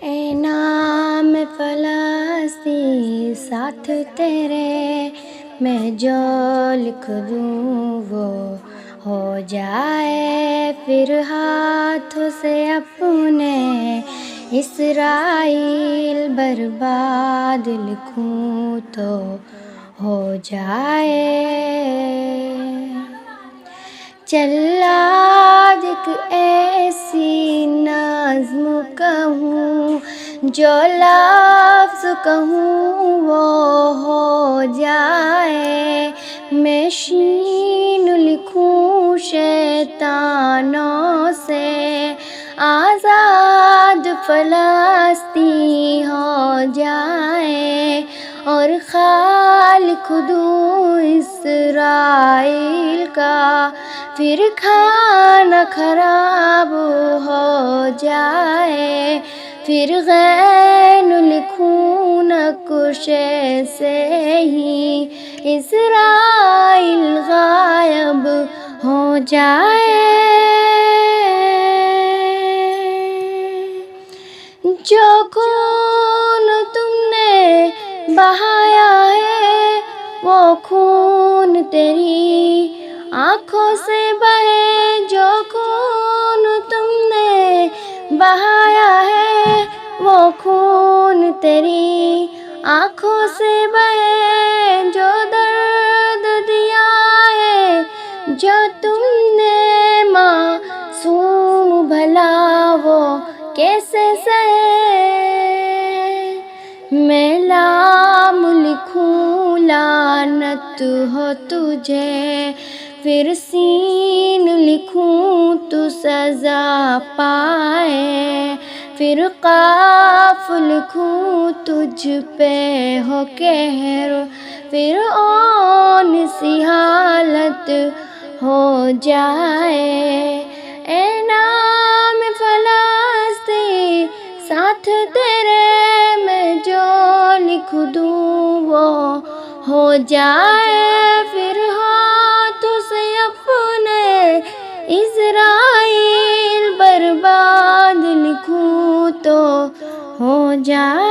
اے نام فلسطین ساتھ تیرے میں جو لکھ دوں وہ ہو جائے، پھر ہاتھوں سے اپنے اسرائیل برباد لکھوں تو ہو جائے۔ چل آج ایک ایسی نظم کہوں، جو لفظ کہوں وہ ہو جائے۔ میں شین لکھوں شیطانوں سے، آزاد فلسطین ہو جائے، اور خالق دوں اسرائیل کا، پھر کھانا خراب ہو جائے۔ پھر غین لکھوں نقش سے ہی اسرائیل غائب ہو جائے۔ جو خون تم نے بہایا ہے وہ خون تیری آنکھوں سے بہے، جو خون تم نے بہایا ہے وہ خون تیری آنکھوں سے بہے، جو درد دیا ہے جو تم نے معصوم بھلا وہ کیسے سہے۔ میں لام لکھوں لعنت ہو تجھے، پھر سین لکھوں تو سزا پائے، پھر قاف لکھوں تجھ پہ ہو قہر، پھر اون سی حالت ہو جائے۔ اے نام فلسطین ساتھ تیرے میں جو لکھ دوں وہ ہو جائے، پھر ہاتھوں سے اپنے اسرائیل برباد لکھوں تو ہو جائے۔